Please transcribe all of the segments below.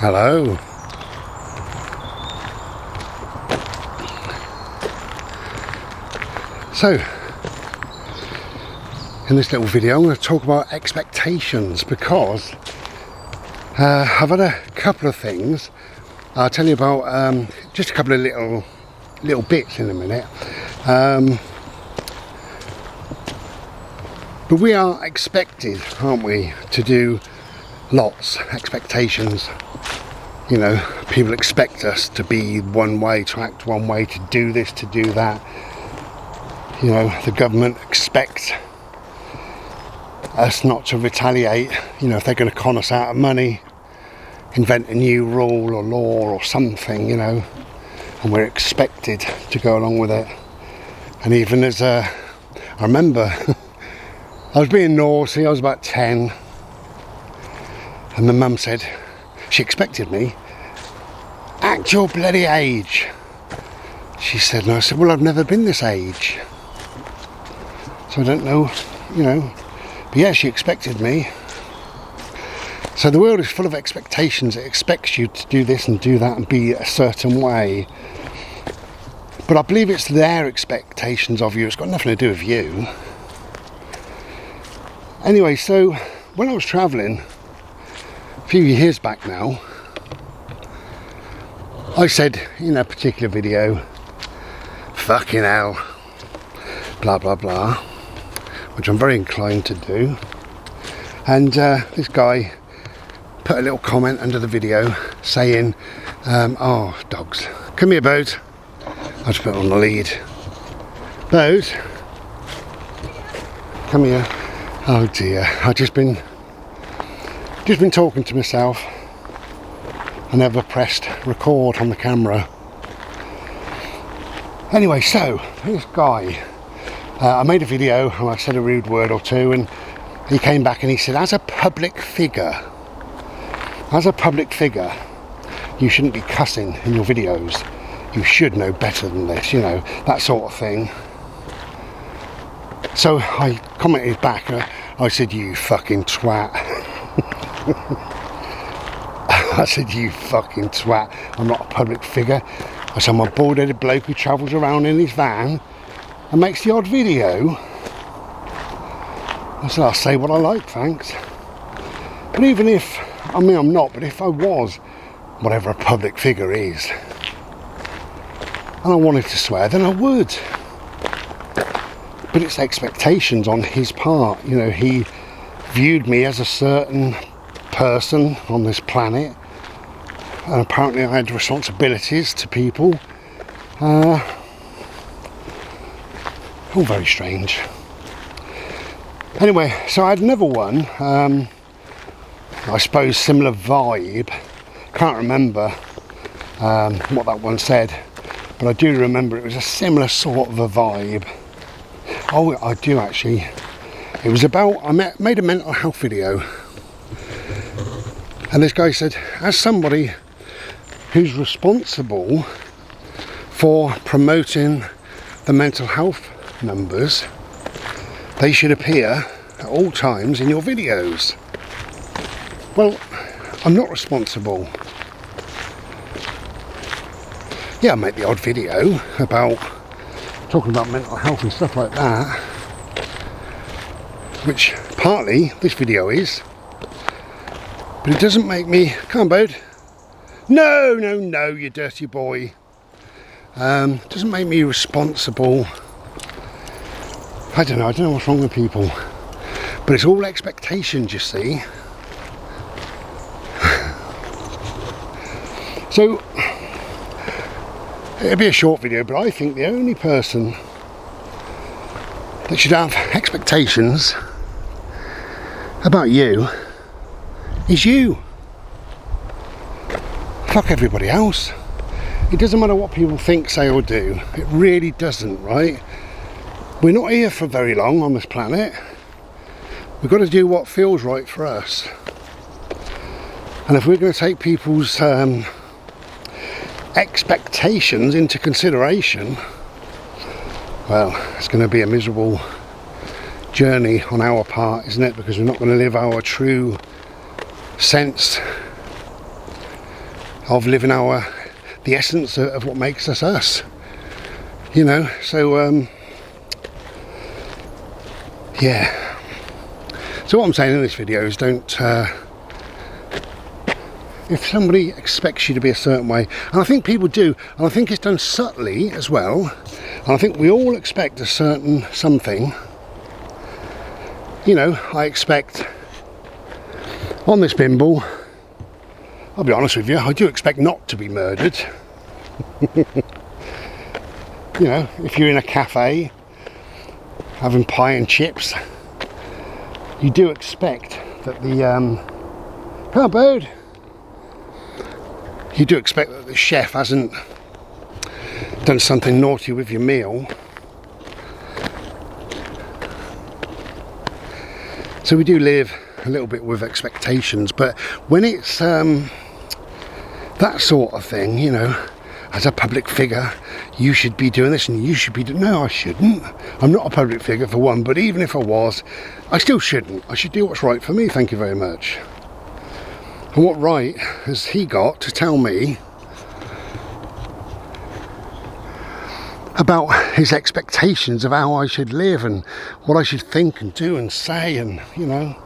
Hello. So, in this little video I'm going to talk about expectations because I've had a couple of things. I'll tell you about just a couple of little bits in a minute. But we are expected, aren't we, to do lots. Expectations. You know, people expect us to be one way, to act one way, to do this, to do that. You know, the government expects us not to retaliate, you know, if they're going to con us out of money, invent a new rule or law or something, you know, and we're expected to go along with it. And even as I remember, I was being naughty, I was about 10, and my mum said, she expected me, act your bloody age. She said, and I said, well, I've never been this age. So I don't know, you know, but yeah, she expected me. So the world is full of expectations. It expects you to do this and do that and be a certain way. But I believe it's their expectations of you. It's got nothing to do with you. Anyway, so when I was travelling a few years back now, I said in a particular video, fucking hell, blah blah blah, which I'm very inclined to do. And this guy put a little comment under the video saying, oh, dogs, come here, Boat. I just put it on the lead. Boat, come here. Oh dear, I've just been talking to myself. I never pressed record on the camera. Anyway, so this guy, I made a video and I said a rude word or two, and he came back and he said, as a public figure, you shouldn't be cussing in your videos. You should know better than this, you know, that sort of thing. So I commented back, I said, you fucking twat. I said, you fucking twat. I'm not a public figure. I said, I'm a bald-headed bloke who travels around in his van and makes the odd video. I said, I'll say what I like, thanks. But even if, I mean, I'm not, but if I was, whatever a public figure is, and I wanted to swear, then I would. But it's expectations on his part. You know, he viewed me as a certain person on this planet, and apparently I had responsibilities to people. All very strange. Anyway, so I had another one, I suppose similar vibe. Can't remember what that one said, but I do remember it was a similar sort of a vibe. Oh, I do actually. It was about, I made a mental health video, and this guy said, as somebody who's responsible for promoting the mental health numbers, they should appear at all times in your videos. Well, I'm not responsible. Yeah, I make the odd video about talking about mental health and stuff like that, which partly this video is, but it doesn't make me, come on, Bud. No, no, no, you dirty boy. Doesn't make me responsible. I don't know what's wrong with people, but it's all expectations, you see. So it'll be a short video, but I think the only person that should have expectations about you is you. Fuck everybody else. It doesn't matter what people think, say or do. It really doesn't, right? We're not here for very long on this planet. We've got to do what feels right for us. And if we're going to take people's expectations into consideration, well, it's going to be a miserable journey on our part, isn't it? Because we're not going to live our true sense of living the essence of what makes us us, you know. So yeah, so what I'm saying in this video is don't if somebody expects you to be a certain way, and I think people do, and I think it's done subtly as well, and I think we all expect a certain something. You know, I expect on this bimble, I'll be honest with you, I do expect not to be murdered. You know, if you're in a cafe having pie and chips, you do expect that the come on, bird. You do expect that the chef hasn't done something naughty with your meal. So we do live a little bit with expectations, but when it's that sort of thing, you know, as a public figure, you should be doing this and you should be doing... No, I shouldn't. I'm not a public figure for one, but even if I was, I still shouldn't. I should do what's right for me, thank you very much. And what right has he got to tell me about his expectations of how I should live and what I should think and do and say, and you know.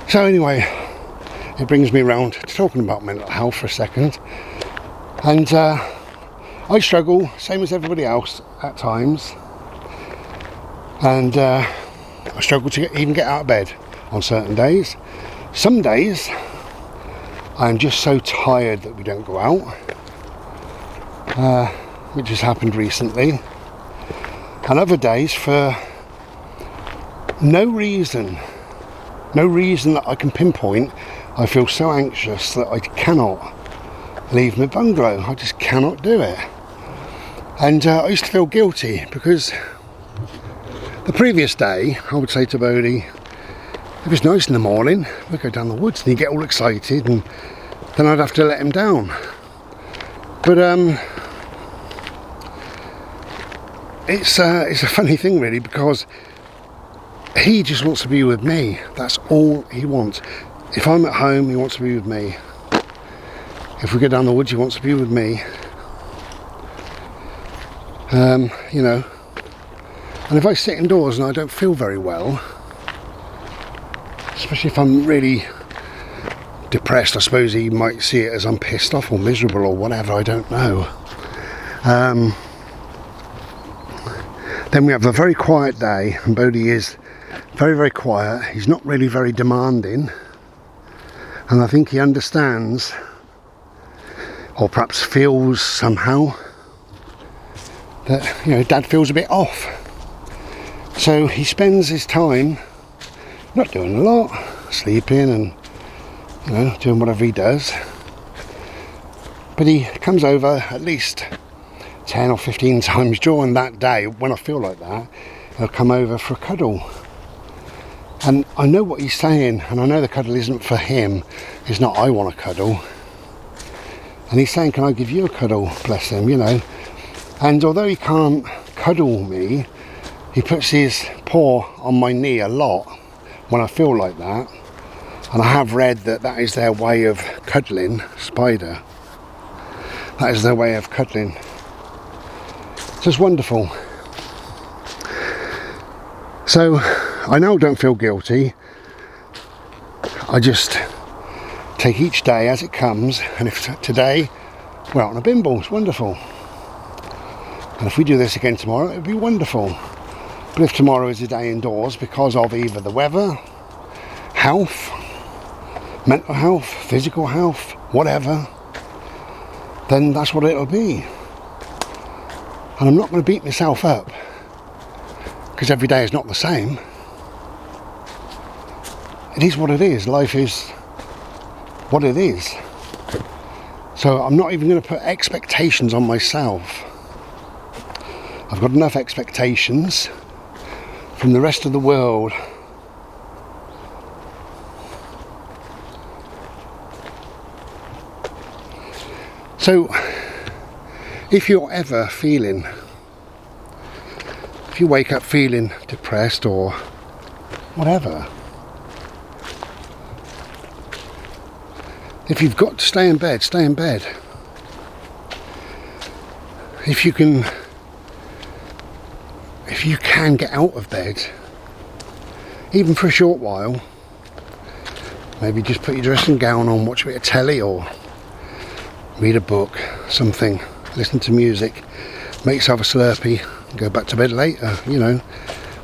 So anyway, it brings me around to talking about mental health for a second. And I struggle, same as everybody else at times, and I struggle to even get out of bed on certain days. Some days I'm just so tired that we don't go out, which has happened recently, and other days for no reason that I can pinpoint, I feel so anxious that I cannot leave my bungalow. I just cannot do it. And I used to feel guilty because the previous day I would say to Bodhi, if it's nice in the morning, we'd go down the woods, and he'd get all excited, and then I'd have to let him down. But it's a funny thing really, because he just wants to be with me. That's all he wants. If I'm at home, he wants to be with me. If we go down the woods, he wants to be with me. You know, and if I sit indoors and I don't feel very well, especially if I'm really depressed, I suppose he might see it as I'm pissed off or miserable or whatever, I don't know. Then we have a very quiet day, and Bodhi is very, very quiet. He's not really very demanding, and I think he understands, or perhaps feels somehow, that, you know, Dad feels a bit off. So he spends his time not doing a lot, sleeping and, you know, doing whatever he does. But he comes over at least 10 or 15 times during that day. When I feel like that, he'll come over for a cuddle. And I know what he's saying, and I know the cuddle isn't for him. It's not, I want a cuddle. And he's saying, can I give you a cuddle? Bless him, you know. And although he can't cuddle me, he puts his paw on my knee a lot when I feel like that. And I have read that that is their way of cuddling spider. That is their way of cuddling. So it's wonderful. So I now don't feel guilty. I just take each day as it comes, and if today we're out on a bimble, it's wonderful. And if we do this again tomorrow, it would be wonderful. But if tomorrow is a day indoors because of either the weather, health, mental health, physical health, whatever, then that's what it'll be. And I'm not going to beat myself up, because every day is not the same. It is what it is. Life is what it is. So I'm not even going to put expectations on myself. I've got enough expectations from the rest of the world. So if you're ever feeling, if you wake up feeling depressed or whatever, If you've got to stay in bed, stay in bed. If you can get out of bed, even for a short while, maybe just put your dressing gown on, watch a bit of telly or read a book, something, listen to music, make yourself a Slurpee, go back to bed later, you know,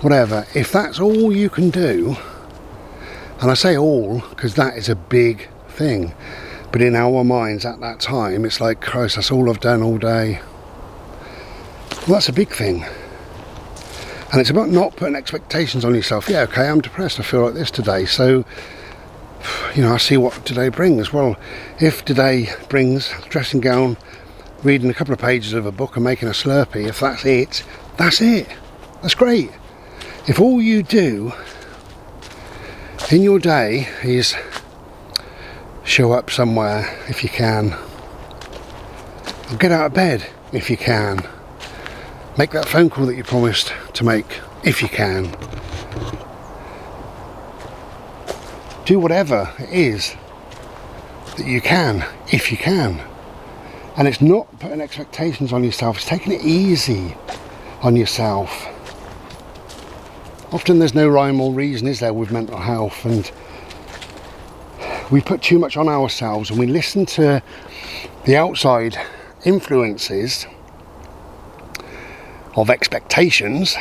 whatever. If that's all you can do, and I say all because that is a big thing, but in our minds at that time it's like, Christ, that's all I've done all day. Well, that's a big thing. And it's about not putting expectations on yourself. Yeah, okay, I'm depressed, I feel like this today, so you know, I see what today brings. Well, if today brings a dressing gown, reading a couple of pages of a book and making a Slurpee, if that's it, that's it. That's great. If all you do in your day is show up somewhere if you can, or get out of bed if you can, make that phone call that you promised to make if you can, do whatever it is that you can if you can. And it's not putting expectations on yourself, it's taking it easy on yourself. Often there's no rhyme or reason, is there, with mental health, and we put too much on ourselves and we listen to the outside influences of expectations.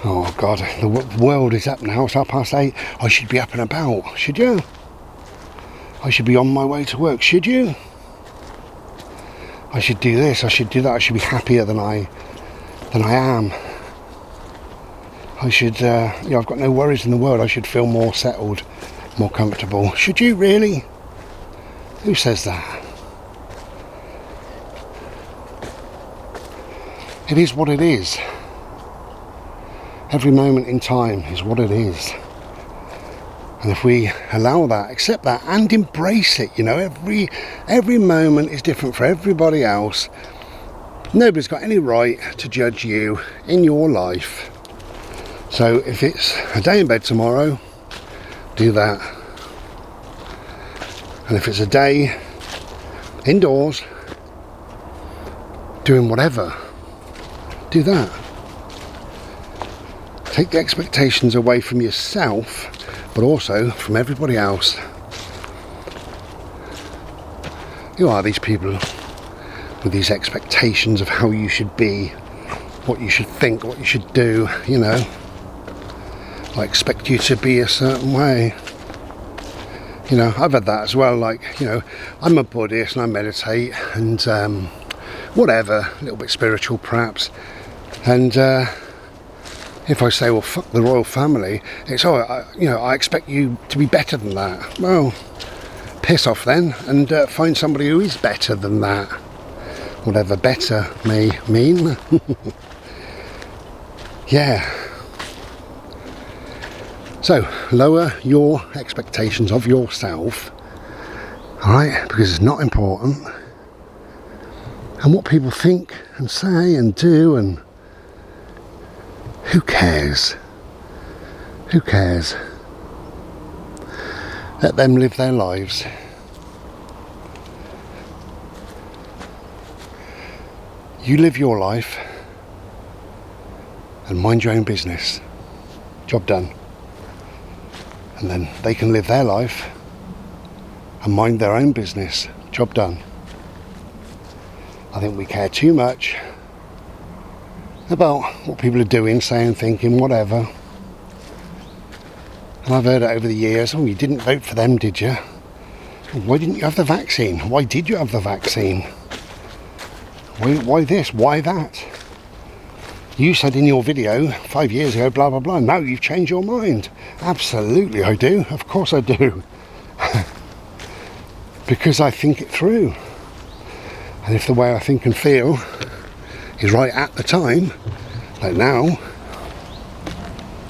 Oh God, the world is up now, it's 8:30. I should be up and about, should you? I should be on my way to work, should you? I should do this, I should do that, I should be happier than I am. I should, you know, I've got no worries in the world, I should feel more settled, more comfortable. Should you really? Who says that? It is what it is. Every moment in time is what it is. And if we allow that, accept that and embrace it, you know, every moment is different for everybody else. Nobody's got any right to judge you in your life. So if it's a day in bed tomorrow, do that. And if it's a day indoors, doing whatever, do that. Take the expectations away from yourself, but also from everybody else. Who are these people with these expectations of how you should be, what you should think, what you should do, you know? I expect you to be a certain way. You know, I've had that as well, like, you know, I'm a Buddhist and I meditate and whatever, a little bit spiritual perhaps. And if I say, well, fuck the royal family, it's, you know, I expect you to be better than that. Well, piss off then and find somebody who is better than that. Whatever better may mean. Yeah. So, lower your expectations of yourself, alright, because it's not important. And what people think and say and do, and who cares? Who cares? Let them live their lives. You live your life and mind your own business. Job done. And then they can live their life and mind their own business. Job done. I think we care too much about what people are doing, saying, thinking, whatever. And I've heard it over the years, oh, you didn't vote for them, did you? Why didn't you have the vaccine? Why did you have the vaccine? Why this? Why that? You said in your video 5 years ago, blah, blah, blah. Now you've changed your mind. Absolutely I do. Of course I do. Because I think it through. And if the way I think and feel is right at the time, like now,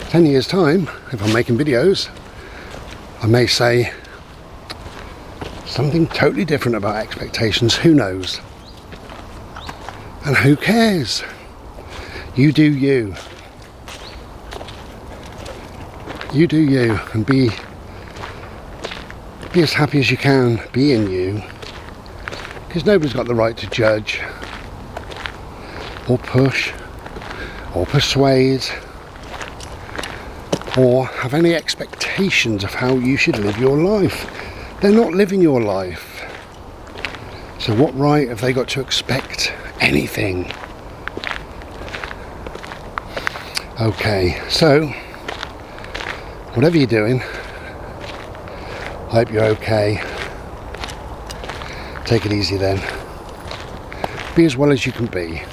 10 years time, if I'm making videos, I may say something totally different about expectations. Who knows? And who cares? You do you. You do you, and be Be as happy as you can being you, because nobody's got the right to judge or push or persuade or have any expectations of how you should live your life. They're not living your life, so what right have they got to expect anything? Okay, so whatever you're doing, I hope you're okay. Take it easy then. Be as well as you can be.